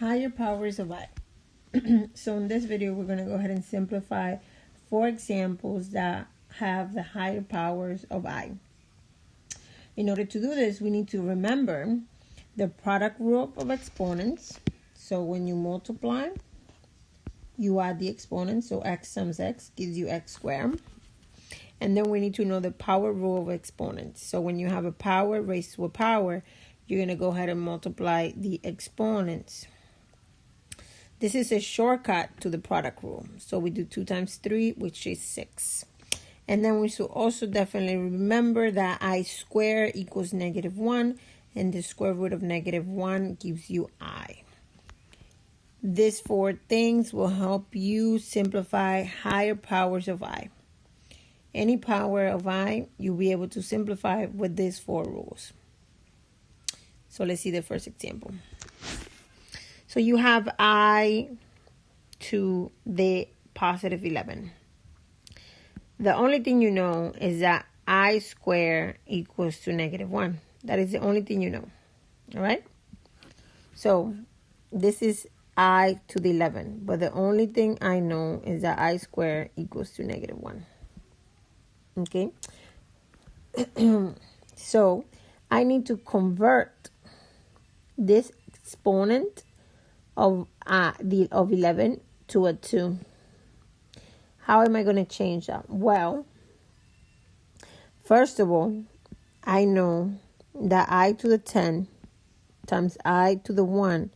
Higher powers of I. So in this video, we're going to go ahead and simplify 4 examples that have the higher powers of I. In order to do this, we need to remember the product rule of exponents. So when you multiply, you add the exponent. So x times x gives you x squared. And then we need to know the power rule of exponents. So when you have a power raised to a power, you're going to go ahead and multiply the exponents. This is a shortcut to the product rule. So we do 2 times 3, which is 6. And then we should also definitely remember that I squared equals -1, and the square root of -1 gives you I. These 4 things will help you simplify higher powers of I. Any power of I, you'll be able to simplify with these 4 rules. So let's see the first example. So you have I to the positive 11. The only thing you know is that I squared equals to -1. That is the only thing you know. All right? So this is I to the 11. But the only thing I know is that I squared equals to -1. Okay? So I need to convert this exponent of 11 to a 2. How am I going to change that? Well, first of all, I know that I to the 10 times I to the 1,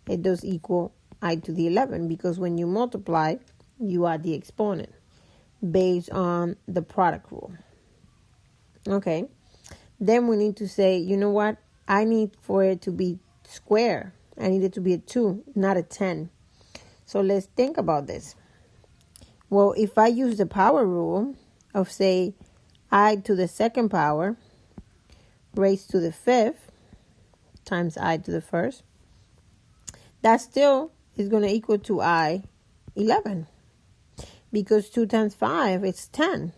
it does equal I to the 11, because when you multiply, you add the exponent based on the product rule. Okay. Then we need to say, you know what? I need for it to be square. I need it to be a 2, not a 10. So let's think about this. Well, if I use the power rule of, say, I to the second power raised to the 5th times I to the first, that still is going to equal to I 11. Because 2 times 5 is 10.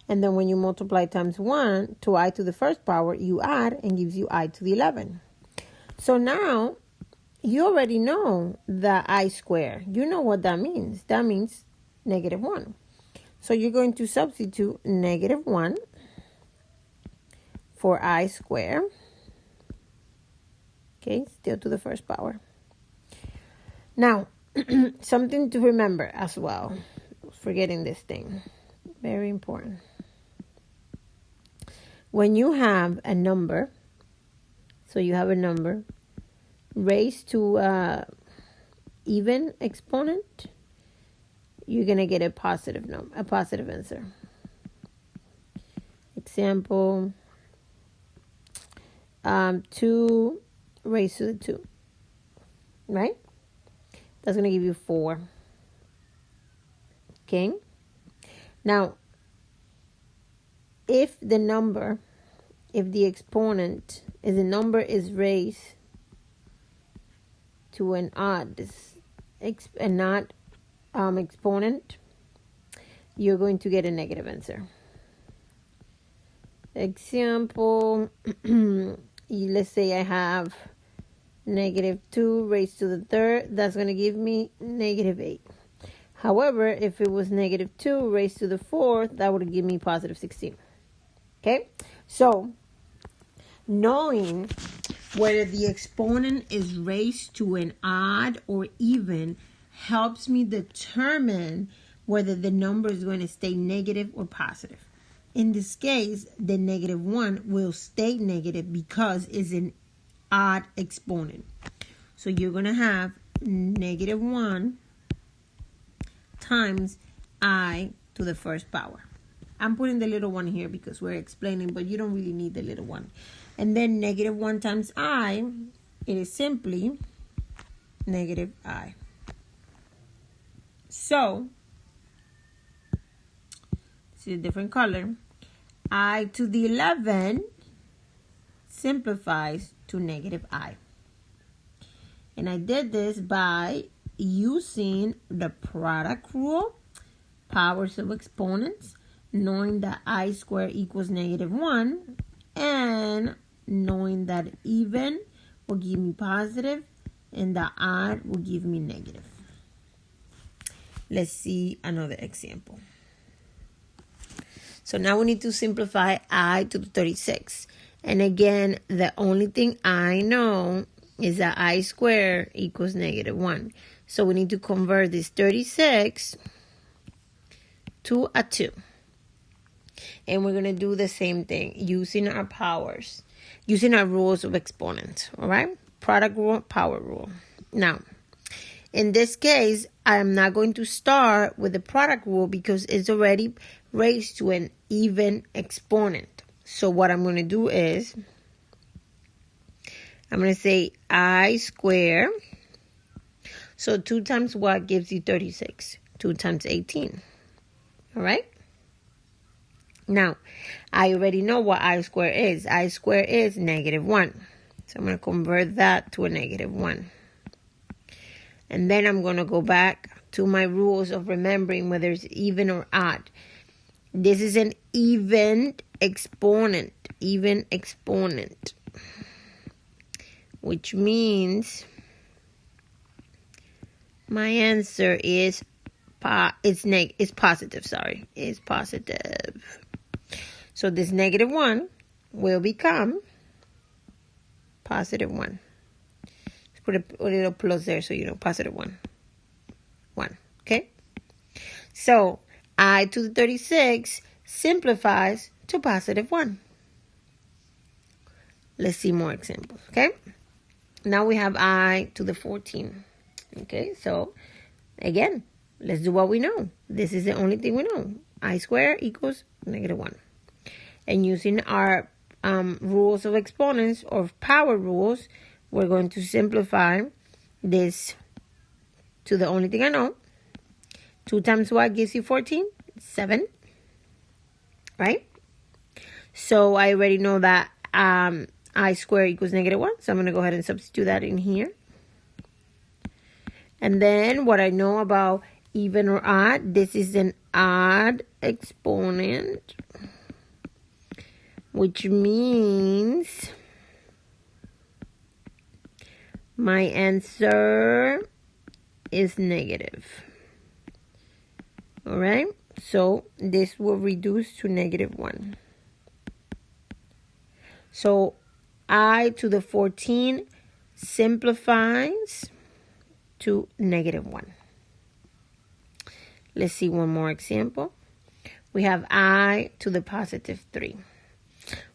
And then when you multiply times 1 to I to the first power, you add and gives you I to the 11. So now you already know that I square. You know what that means. That means -1. So you're going to substitute -1 for I square. Okay, still to the first power. Now, something to remember as well. Forgetting this thing. Very important. When you have a number, so you have a number raised to even exponent, you're going to get a positive number, a positive answer. Example, 2 raised to the 2, right? That's going to give you 4. Okay? Now, if the exponent is a number is raised to an odd exponent, you're going to get a negative answer. Example, let's say I have -2 raised to the 3rd. That's going to give me -8. However, if it was -2 raised to the 4th, that would give me +16. Okay? So, knowing whether the exponent is raised to an odd or even helps me determine whether the number is going to stay negative or positive. In this case, the -1 will stay negative because it's an odd exponent. So you're going to have -1 times I to the first power. I'm putting the little one here because we're explaining, but you don't really need the little one. And then -1 times I, it is simply -I. So, see a different color. I to the 11 simplifies to -I. And I did this by using the product rule, powers of exponents, knowing that I squared equals -1, and knowing that even will give me positive and the odd will give me negative. Let's see another example. So now we need to simplify I to the 36. And again, the only thing I know is that I squared equals negative 1. So we need to convert this 36 to a 2. And we're going to do the same thing using our powers, using our rules of exponents, all right? Product rule, power rule. Now, in this case, I'm not going to start with the product rule because it's already raised to an even exponent. So what I'm going to do is, I'm going to say I square. So 2 times what gives you 36? 2 times 18. All right? Now, I already know what I square is. I square is negative 1. So I'm going to convert that to a negative 1. And then I'm going to go back to my rules of remembering whether it's even or odd. This is an even exponent. Even exponent. Which means my answer is positive. Sorry, is positive. So this negative 1 will become positive 1. Let's put a little plus there so you know positive 1. 1. Okay? So I to the 36 simplifies to positive 1. Let's see more examples. Okay? Now we have I to the 14. Okay? So again, let's do what we know. This is the only thing we know. I squared equals negative 1. And using our rules of exponents or power rules, we're going to simplify this to the only thing I know. 2 times what gives you 14? 7. Right? So I already know that I squared equals negative 1. So I'm going to go ahead and substitute that in here. And then what I know about even or odd, this is an odd exponent, which means my answer is negative. All right, so this will reduce to negative 1. So I to the 14 simplifies to negative 1. Let's see one more example. We have I to the positive 3.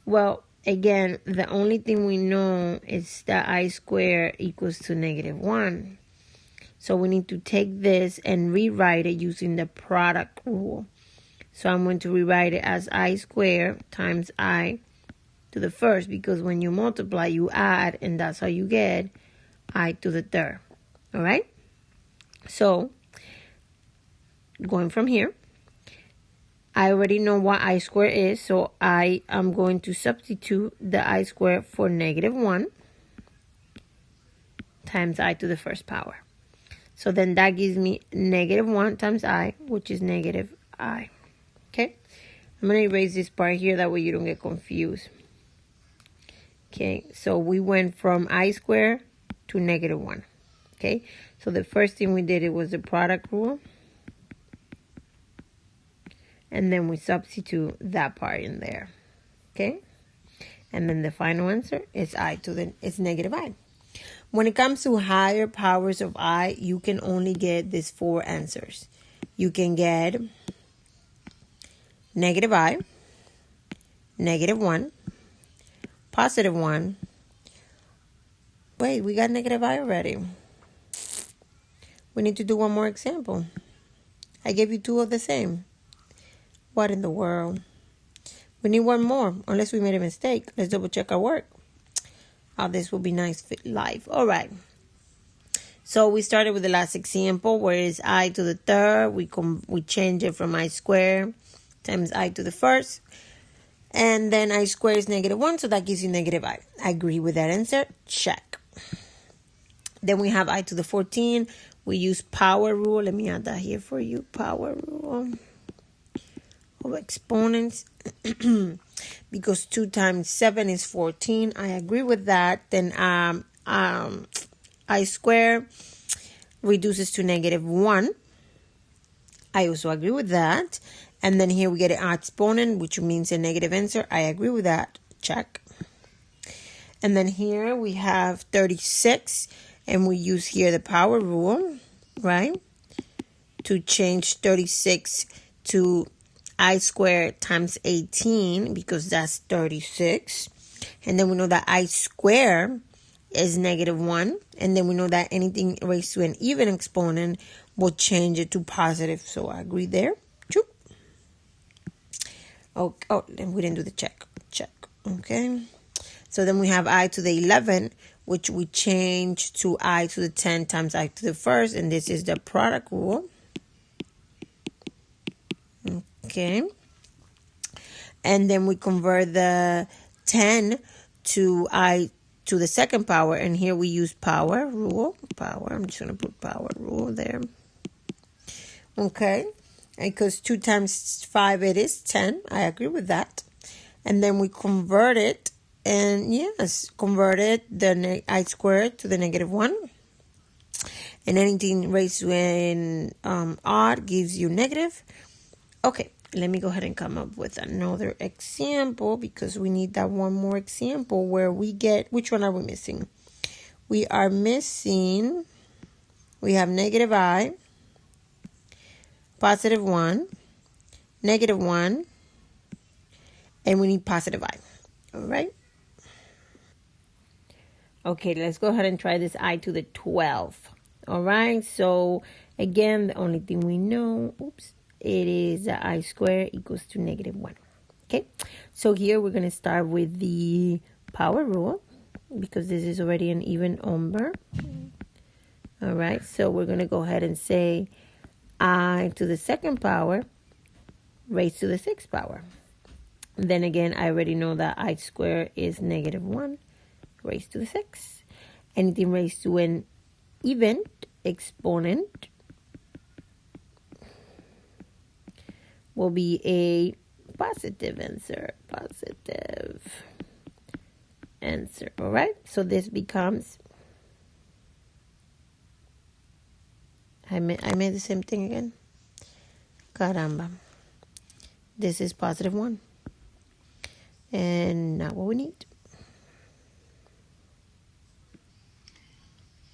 Well, again, the only thing we know is that I squared equals to negative 1. So we need to take this and rewrite it using the product rule. So I'm going to rewrite it as I squared times I to the first, because when you multiply, you add, and that's how you get I to the third. All right? So, going from here, I already know what I squared is, so I am going to substitute the I squared for negative 1 times I to the first power. So then that gives me negative 1 times I, which is negative I. Okay? I'm going to erase this part here, that way you don't get confused. Okay, so we went from I squared to negative 1. Okay, so the first thing we did, it was the product rule. And then we substitute that part in there. Okay, and then the final answer is it's negative I. When it comes to higher powers of I, you can only get these 4 answers. You can get negative I, negative 1, positive 1. Wait, we got negative I already. We need to do one more example. I gave you 2 of the same. What in the world? We need one more, unless we made a mistake. Let's double check our work. Oh, this will be nice live. All right. So we started with the last example, where it's I to the third. We change it from I squared times I to the first. And then I squared is negative 1, so that gives you negative I. I agree with that answer. Check. Then we have I to the 14. We use power rule. Let me add that here for you. Power rule of exponents. Because 2 times 7 is 14. I agree with that. Then I I squared reduces to -1. I also agree with that. And then here we get an odd exponent, which means a negative answer. I agree with that. Check. And then here we have 36, and we use here the power rule, right? To change 36 to I squared times 18, because that's 36. And then we know that I squared is -1. And then we know that anything raised to an even exponent will change it to positive. So I agree there. True. Oh, and we didn't do the check. Check. Okay. So then we have I to the 11, which we change to I to the 10 times I to the first. And this is the product rule. Okay. And then we convert the 10 to I to the second power. And here we use power rule. Power. I'm just going to put power rule there. Okay. Because 2 times 5, it is 10. I agree with that. And then we convert it. And yes, converted the I squared to the -1. And anything raised to an odd gives you negative. Okay, let me go ahead and come up with another example, because we need that one more example where we get, which one are we missing? We are missing, we have -I, +1, -1, and we need +I. All right. Okay, let's go ahead and try this I to the 12. All right, so again, the only thing we know, it is I squared equals to -1. Okay, so here we're going to start with the power rule, because this is already an even number. All right, so we're going to go ahead and say I to the second power raised to the 6th power. And then again, I already know that I squared is -1 raised to the 6. Anything raised to an even exponent will be a positive answer. Positive answer. All right. So this becomes, I made the same thing again. Caramba. This is +1. And not what we need.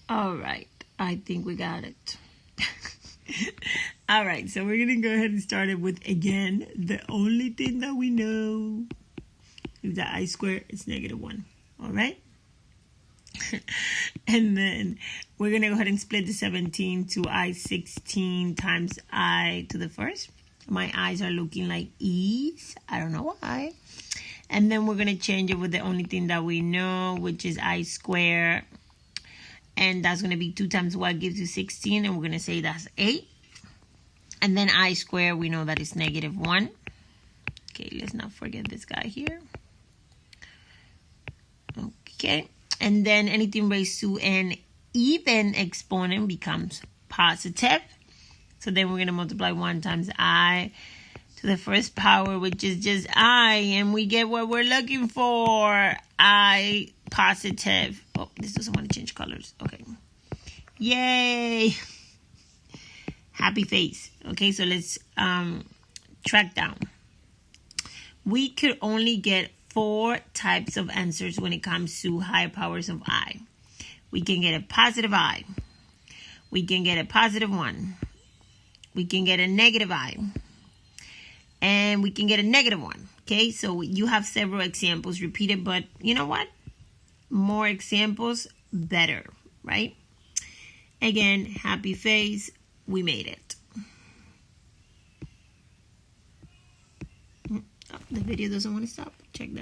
All right. I think we got it. All right. So we're going to go ahead and start it with, again, the only thing that we know is that I squared is -1. All right. And then we're going to go ahead and split the 17 to I16 times I to the first. My eyes are looking like E's. I don't know why. And then we're going to change it with the only thing that we know, which is I squared. And that's going to be 2 times what gives you 16. And we're going to say that's 8. And then I squared, we know that it's -1. Okay, let's not forget this guy here. Okay. And then anything raised to an even exponent becomes positive. So then we're going to multiply 1 times I to the first power, which is just I. And we get what we're looking for. I positive. Oh, this doesn't want to change colors. Okay. Yay. Happy face. Okay, so let's track down. We could only get 4 types of answers when it comes to higher powers of I. We can get a positive I. We can get a +1. We can get a -I. And we can get a -1. Okay, so you have several examples repeated, but you know what? More examples, better, right? Again, happy face. We made it. Oh, the video doesn't want to stop. Check that.